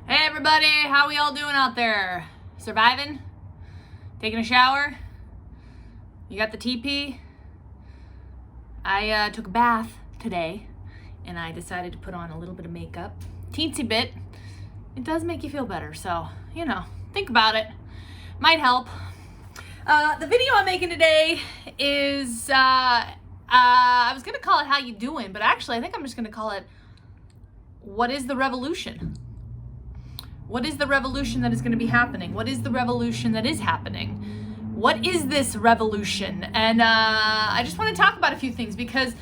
Hey everybody, how we all doing out there? Surviving? Taking a shower? You got the TP? I took a bath today and I decided to put on a little bit of makeup. Teensy bit. It does make you feel better, so, think about it. Might help. The video I'm making today is, I was gonna call it How You Doing, but actually I think I'm just gonna call it What is the Revolution? What is the revolution that is going to be happening? What is the revolution that is happening? What is this revolution? And I just want to talk about a few things because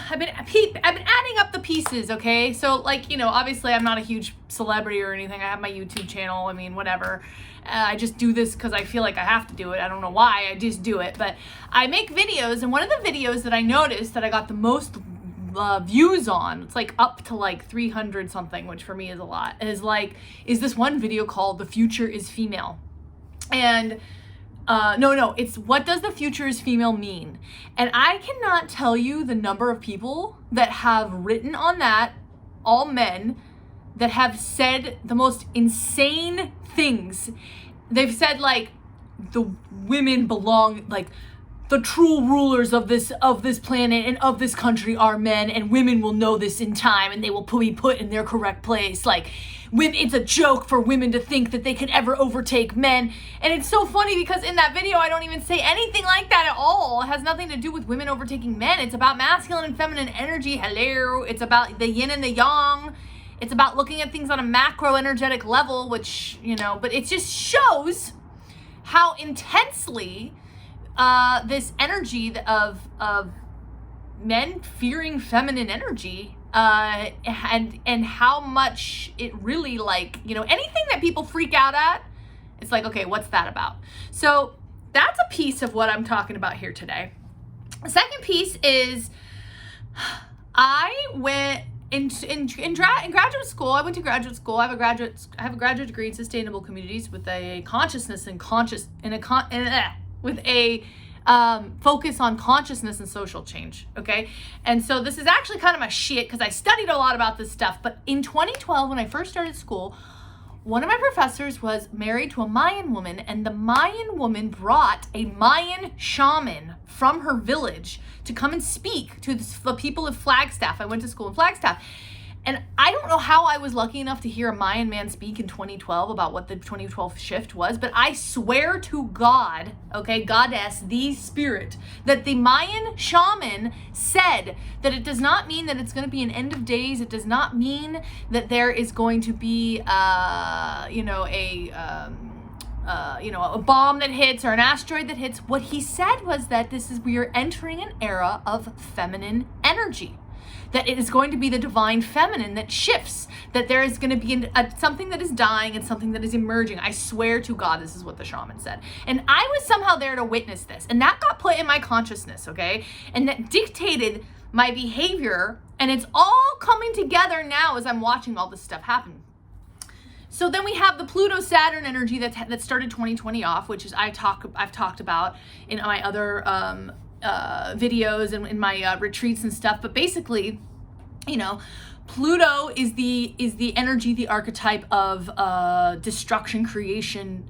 I've been adding up the pieces, okay? So, obviously I'm not a huge celebrity or anything. I have my YouTube channel. I mean, whatever. I just do this because I feel like I have to do it. I don't know why. I just do it. But I make videos, and one of the videos that I noticed that I got the most views on, it's up to 300 something, which for me is a lot, is this one video called The Future is Female. And it's What Does the Future is Female Mean? And I cannot tell you the number of people that have written on that, all men, that have said the most insane things. They've said the women belong, the true rulers of this planet and of this country are men, and women will know this in time and they will be put in their correct place. It's a joke for women to think that they can ever overtake men. And it's so funny because in that video I don't even say anything like that at all. It has nothing to do with women overtaking men. It's about masculine and feminine energy. Hello. It's about the yin and the yang. It's about looking at things on a macro energetic level, which, but it just shows how intensely this energy of men fearing feminine energy, and how much it really anything that people freak out at, it's okay, what's that about? So that's a piece of what I'm talking about here today. The second piece is I went in graduate school. I went to graduate school. I have a graduate degree in sustainable communities with a with a focus on consciousness and social change, okay? And so this is actually kind of my shit because I studied a lot about this stuff. But in 2012, when I first started school, one of my professors was married to a Mayan woman, and the Mayan woman brought a Mayan shaman from her village to come and speak to the people of Flagstaff. I went to school in Flagstaff. And I don't know how I was lucky enough to hear a Mayan man speak in 2012 about what the 2012 shift was, but I swear to God, okay, goddess, the spirit, that the Mayan shaman said that it does not mean that it's going to be an end of days. It does not mean that there is going to be, a bomb that hits or an asteroid that hits. What he said was that we are entering an era of feminine energy. That it is going to be the divine feminine that shifts, that there is going to be something that is dying and something that is emerging. I swear to God, this is what the shaman said. And I was somehow there to witness this. And that got put in my consciousness, okay? And that dictated my behavior. And it's all coming together now as I'm watching all this stuff happen. So then we have the Pluto-Saturn energy that started 2020 off, which is I've talked about in my other videos and in my retreats and stuff. But basically, Pluto is the energy, the archetype of destruction, creation,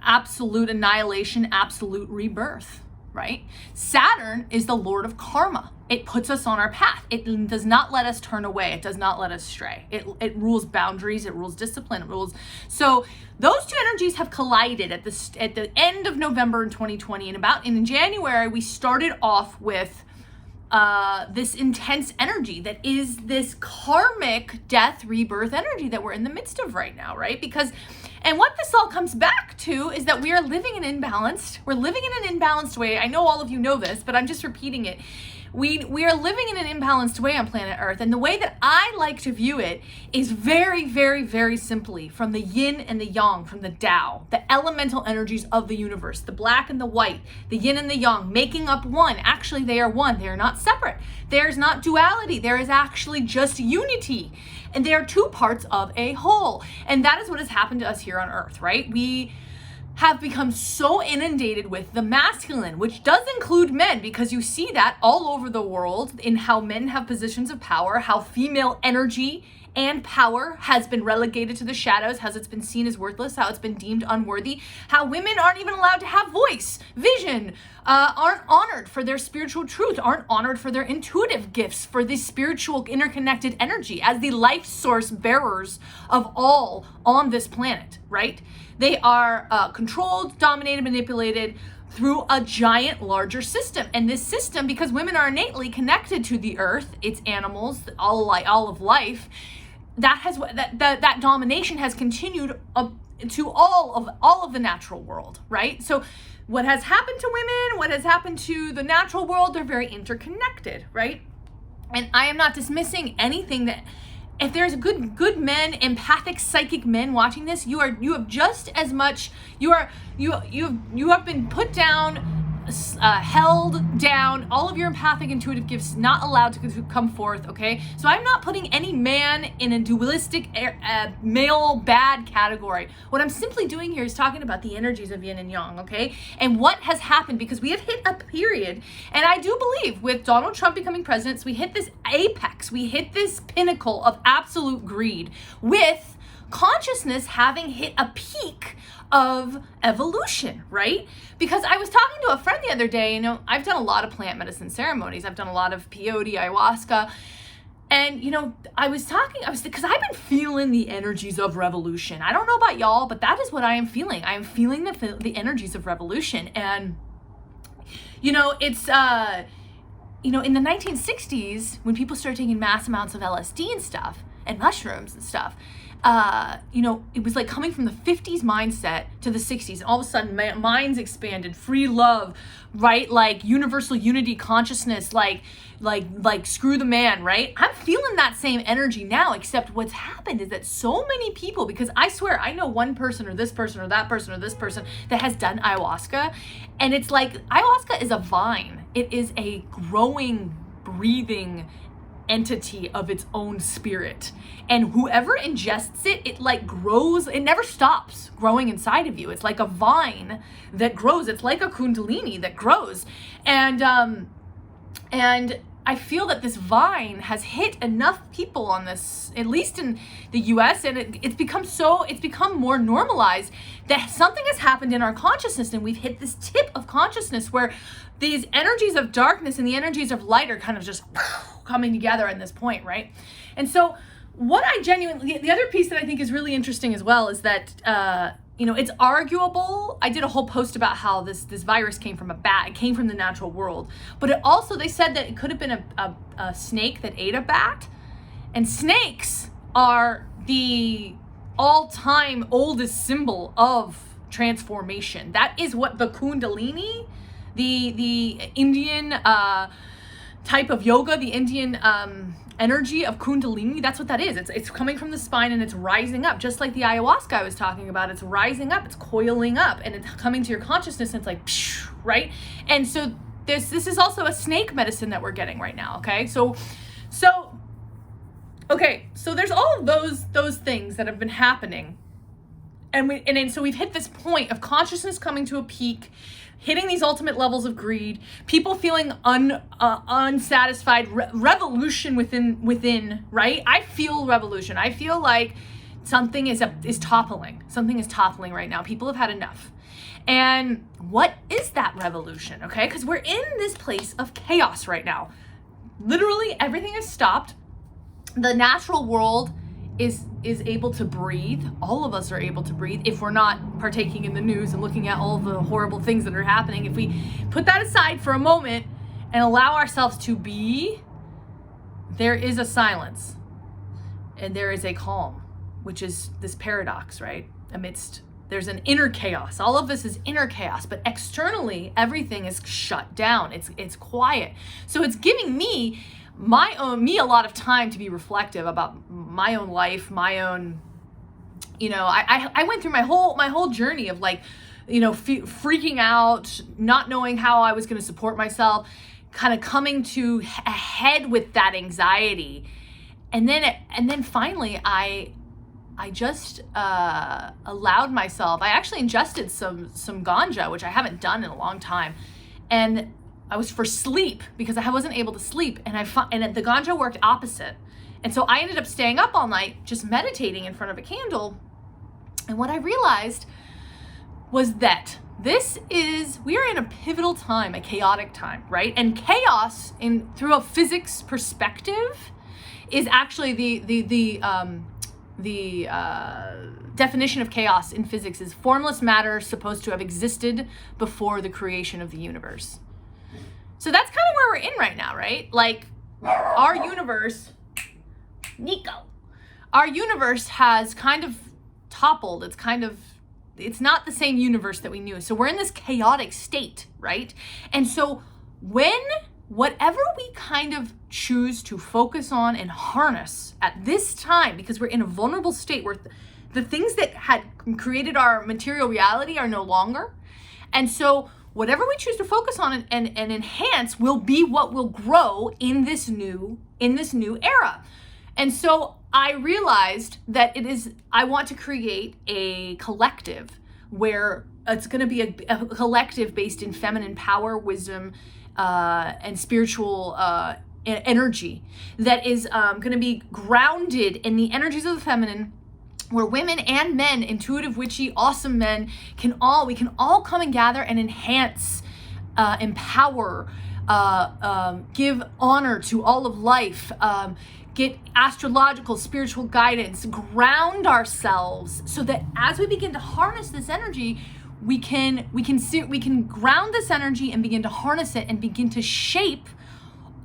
absolute annihilation, absolute rebirth, right? Saturn is the lord of karma. It puts us on our path. It does not let us turn away. It does not let us stray. It rules boundaries. It rules discipline. It rules. So those two energies have collided at the end of November in 2020, and in January we started off with this intense energy that is this karmic death rebirth energy that we're in the midst of right now, right? And what this all comes back to is that we are living in imbalanced. We're living in an imbalanced way. I know all of you know this, but I'm just repeating it. We are living in an imbalanced way on planet Earth, and the way that I like to view it is very, very, very simply from the yin and the yang, from the Tao, the elemental energies of the universe, the black and the white, the yin and the yang, making up one. Actually, they are one. They are not separate. There's not duality. There is actually just unity, and they are two parts of a whole, and that is what has happened to us here on Earth, right? We have become so inundated with the masculine, which does include men, because you see that all over the world in how men have positions of power, how female energy and power has been relegated to the shadows, how it's been seen as worthless, how it's been deemed unworthy, how women aren't even allowed to have voice, vision, aren't honored for their spiritual truth, aren't honored for their intuitive gifts, for this spiritual interconnected energy as the life source bearers of all on this planet, right? They are controlled, dominated, manipulated through a giant larger system. And this system, because women are innately connected to the earth, its animals, all of life, that domination has continued to all of the natural world, right? So what has happened to women, what has happened to the natural world, they're very interconnected, right? And I am not dismissing anything that, if there's good men, empathic, psychic men watching this, you have just as much, you have been put down, held down, all of your empathic, intuitive gifts not allowed to come forth, okay? So I'm not putting any man in a dualistic male bad category. What I'm simply doing here is talking about the energies of yin and yang, okay? And what has happened, because we have hit a period, and I do believe with Donald Trump becoming president, we hit this apex, we hit this pinnacle of absolute greed with consciousness having hit a peak of evolution, right? Because I was talking to a friend the other day, I've done a lot of plant medicine ceremonies. I've done a lot of peyote, ayahuasca. And, because I've been feeling the energies of revolution. I don't know about y'all, but that is what I am feeling. I am feeling the energies of revolution. And, it's, in the 1960s, when people started taking mass amounts of LSD and stuff, and mushrooms and stuff, it was like coming from the 50s mindset to the 60s. And all of a sudden, minds expanded, free love, right? Like universal unity consciousness, like screw the man, right? I'm feeling that same energy now, except what's happened is that so many people, because I swear I know one person or this person or that person or this person that has done ayahuasca. And it's like, ayahuasca is a vine. It is a growing, breathing entity of its own spirit, and whoever ingests it, it like grows. It never stops growing inside of you. It's like a vine that grows. It's like a kundalini that grows, and I feel that this vine has hit enough people on this, at least in the US, and it's become more normalized that something has happened in our consciousness, and we've hit this tip of consciousness where these energies of darkness and the energies of light are kind of just coming together at this point, right? And so the other piece that I think is really interesting as well is that, it's arguable. I did a whole post about how this virus came from a bat. It came from the natural world. But they said that it could have been a snake that ate a bat. And snakes are the all-time oldest symbol of transformation. That is what the kundalini, the Indian type of yoga, the Indian energy of kundalini, that's what that is. It's coming from the spine and it's rising up, just like the ayahuasca I was talking about. It's rising up, it's coiling up, and it's coming to your consciousness, and it's like, psh, right? And so this is also a snake medicine that we're getting right now, okay? So there's all of those things that have been happening. And so we've hit this point of consciousness coming to a peak, hitting these ultimate levels of greed, people feeling unsatisfied, revolution within, right? I feel revolution. I feel like something is toppling. Something is toppling right now. People have had enough. And what is that revolution, okay? Because we're in this place of chaos right now. Literally everything is stopped. The natural world is able to breathe. All of us are able to breathe if we're not partaking in the news and looking at all the horrible things that are happening. If we put that aside for a moment and allow ourselves to be, there is a silence and there is a calm, which is this paradox, right? There's an inner chaos. All of this is inner chaos, but externally everything is shut down. It's quiet. So it's giving me a lot of time to be reflective about my own life, my own, I went through my whole journey of freaking out, not knowing how I was going to support myself, kind of coming to a head with that anxiety. And then finally I just allowed myself, I actually ingested some ganja, which I haven't done in a long time. And I was for sleep because I wasn't able to sleep, and the ganja worked opposite. And so I ended up staying up all night just meditating in front of a candle. And what I realized was that we are in a pivotal time, a chaotic time, right? And chaos through a physics perspective is actually the definition of chaos in physics is formless matter supposed to have existed before the creation of the universe. So that's kind of where we're in right now, right? Like our universe, Nico, our universe has kind of toppled. It's not the same universe that we knew. So we're in this chaotic state, right? And so whatever we kind of choose to focus on and harness at this time, because we're in a vulnerable state where the things that had created our material reality are no longer. And so whatever we choose to focus on and enhance will be what will grow in this new era. And so I realized that I want to create a collective where it's going to be a collective based in feminine power, wisdom, and spiritual energy that is going to be grounded in the energies of the feminine, where women and men, intuitive, witchy, awesome men, we can all come and gather and enhance, empower, give honor to all of life, get astrological, spiritual guidance, ground ourselves so that as we begin to harness this energy, we can ground this energy and begin to harness it and begin to shape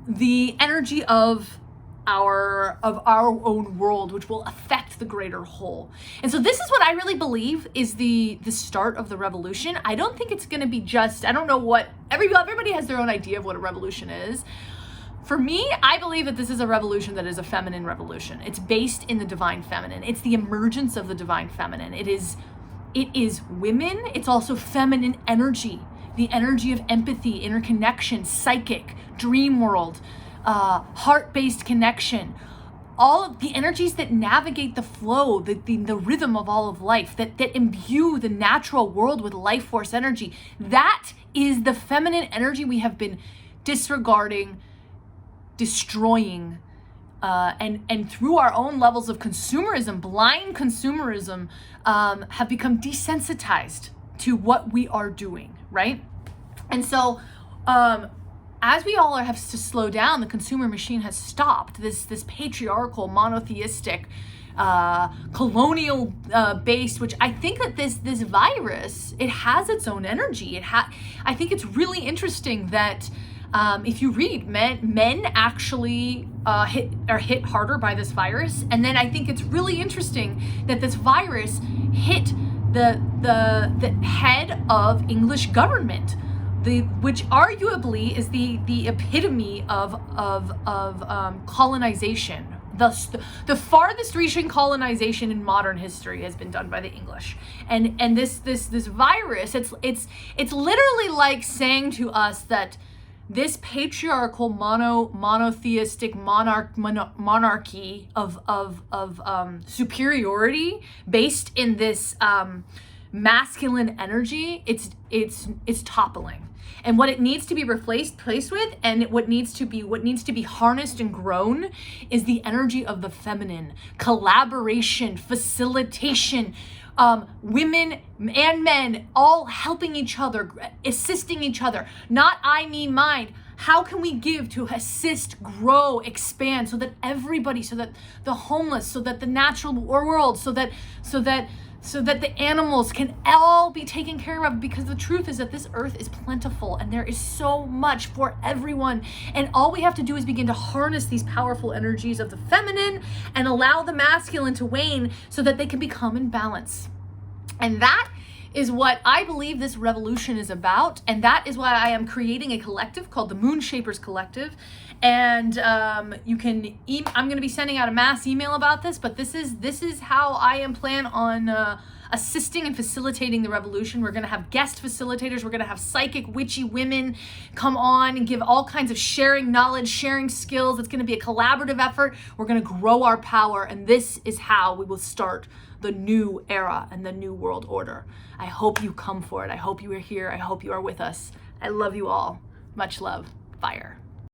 the energy of our own world, which will affect the greater whole. And so this is what I really believe is the start of the revolution. I don't think it's going to be just, I don't know what, everybody has their own idea of what a revolution is. For me, I believe that this is a revolution that is a feminine revolution. It's based in the divine feminine. It's the emergence of the divine feminine. It is women. It's also feminine energy, the energy of empathy, interconnection, psychic, dream world, heart-based connection, all of the energies that navigate the flow, the rhythm of all of life, that imbue the natural world with life force energy. That is the feminine energy we have been disregarding, destroying, and through our own levels of consumerism, blind consumerism, have become desensitized to what we are doing, right? And so as we all have to slow down, the consumer machine has stopped this patriarchal, monotheistic, colonial based, which I think that this virus, it has its own energy. I think it's really interesting that if you read, men actually are hit harder by this virus. And then I think it's really interesting that this virus hit the head of English government, which arguably is the epitome of colonization. The farthest reaching colonization in modern history has been done by the English. And this virus, it's literally like saying to us that this patriarchal monotheistic monarchy of superiority based in this masculine energy, it's toppling. And what it needs to be replaced with, and what needs to be harnessed and grown, is the energy of the feminine, collaboration, facilitation, women and men all helping each other, assisting each other. Not I, me, mine. How can we give to assist, grow, expand, so that everybody, so that the homeless, so that the natural world, so that the animals can all be taken care of? Because the truth is that this earth is plentiful and there is so much for everyone. And all we have to do is begin to harness these powerful energies of the feminine and allow the masculine to wane so that they can become in balance. And that is what I believe this revolution is about. And that is why I am creating a collective called the Moon Shapers Collective. And I'm going to be sending out a mass email about this, but this is how I am plan on assisting and facilitating the revolution. We're going to have guest facilitators. We're going to have psychic, witchy women come on and give all kinds of sharing knowledge, sharing skills. It's going to be a collaborative effort. We're going to grow our power, and this is how we will start the new era and the new world order. I hope you come for it. I hope you are here. I hope you are with us. I love you all. Much love. Fire.